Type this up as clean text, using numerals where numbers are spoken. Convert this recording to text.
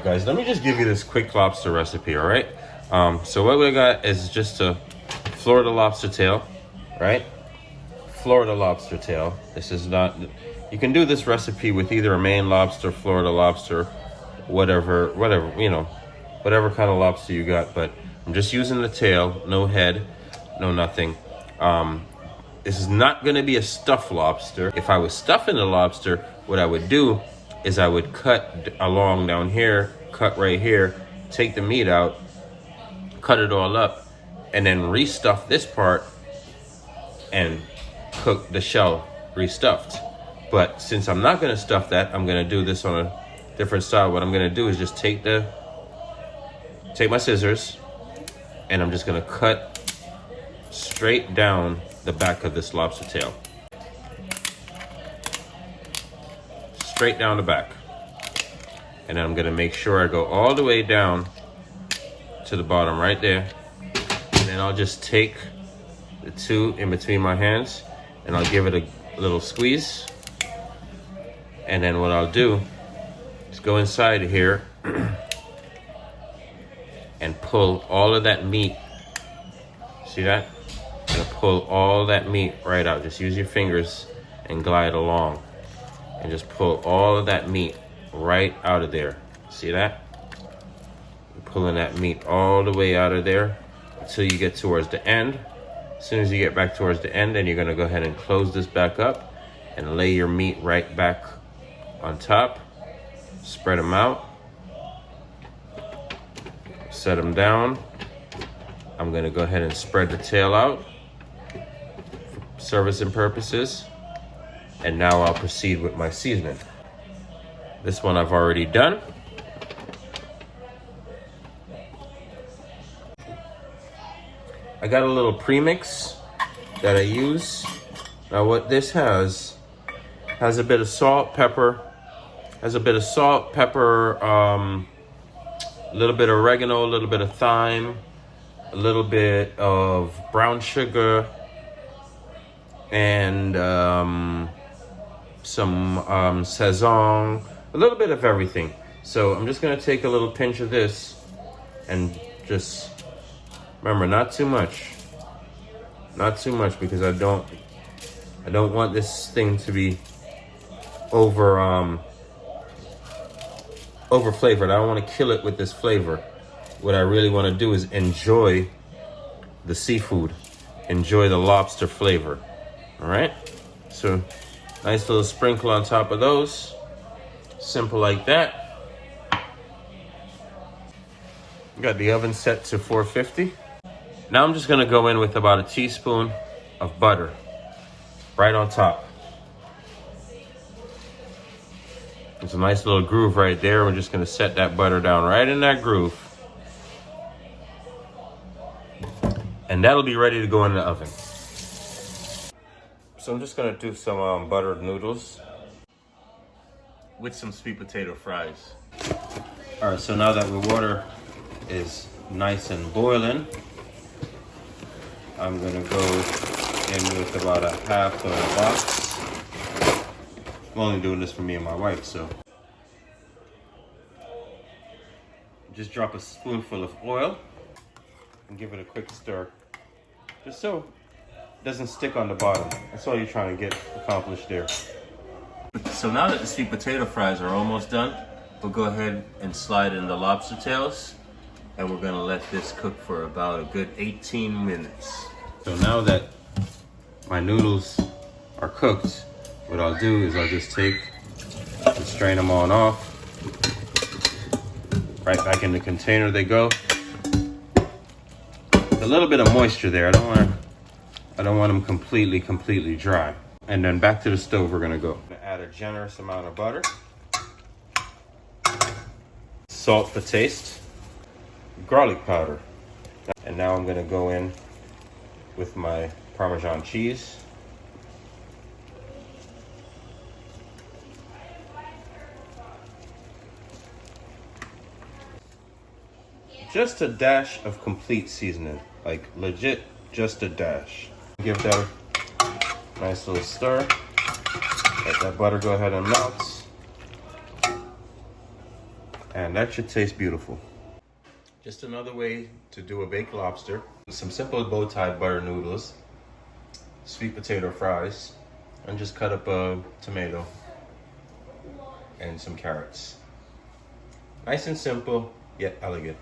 right, guys, let me just give you this quick lobster recipe, all right? So what we got is just a Florida lobster tail, right? Florida lobster tail. This is not, you can do this recipe with either a Maine lobster, Florida lobster, whatever, you know, whatever kind of lobster you got, but I'm just using the tail, no head, no nothing. This is not gonna be a stuffed lobster. If I was stuffing the lobster, what I would do is I would cut along down here, cut right here, take the meat out, cut it all up, and then restuff this part and cook the shell restuffed. But since I'm not gonna stuff that, I'm gonna do this on a different style. What I'm gonna do is just take my scissors, and I'm just gonna cut straight down the back of this lobster tail. Straight down the back. And then I'm gonna make sure I go all the way down to the bottom right there. And then I'll just take the two in between my hands and I'll give it a little squeeze. And then what I'll do is go inside here and pull all of that meat. See that? And pull all that meat right out. Just use your fingers and glide along. And just pull all of that meat right out of there. See that? You're pulling that meat all the way out of there until you get towards the end. As soon as you get back towards the end, then you're gonna go ahead and close this back up and lay your meat right back on top. Spread them out. Set them down. I'm gonna go ahead and spread the tail out for servicing purposes. And now I'll proceed with my seasoning. This one I've already done. I got a little premix that I use. Now what this has a bit of salt, pepper, a little bit of oregano, a little bit of thyme, a little bit of brown sugar, and some Sazon, a little bit of everything. So I'm just gonna take a little pinch of this and just, remember, not too much because I don't want this thing to be over flavored. I don't want to kill it with this flavor. What I really want to do is enjoy the seafood, enjoy the lobster flavor. All right, so nice little sprinkle on top of those. Simple like that. Got the oven set to 450. Now I'm just gonna go in with about a teaspoon of butter right on top. There's a nice little groove right there. We're just gonna set that butter down right in that groove. And that'll be ready to go in the oven. So I'm just gonna do some buttered noodles with some sweet potato fries. All right, so now that the water is nice and boiling, I'm gonna go in with about a half of a box. I'm only doing this for me and my wife, so. Just drop a spoonful of oil and give it a quick stir, just so it doesn't stick on the bottom. That's all you're trying to get accomplished there. So now that the sweet potato fries are almost done, we'll go ahead and slide in the lobster tails, and we're gonna let this cook for about a good 18 minutes. So now that my noodles are cooked, what I'll do is I'll just take and strain them on off. Right back in the container they go. A little bit of moisture there. I don't want them completely dry. And then back to the stove we're gonna go. I'm gonna add a generous amount of butter. Salt for taste. Garlic powder. And now I'm gonna go in with my Parmesan cheese. Just a dash of complete seasoning, like legit, just a dash. Give that a nice little stir. Let that butter go ahead and melt. And that should taste beautiful. Just another way to do a baked lobster. Some simple bow tie butter noodles, sweet potato fries, and just cut up a tomato and some carrots. Nice and simple, yet elegant.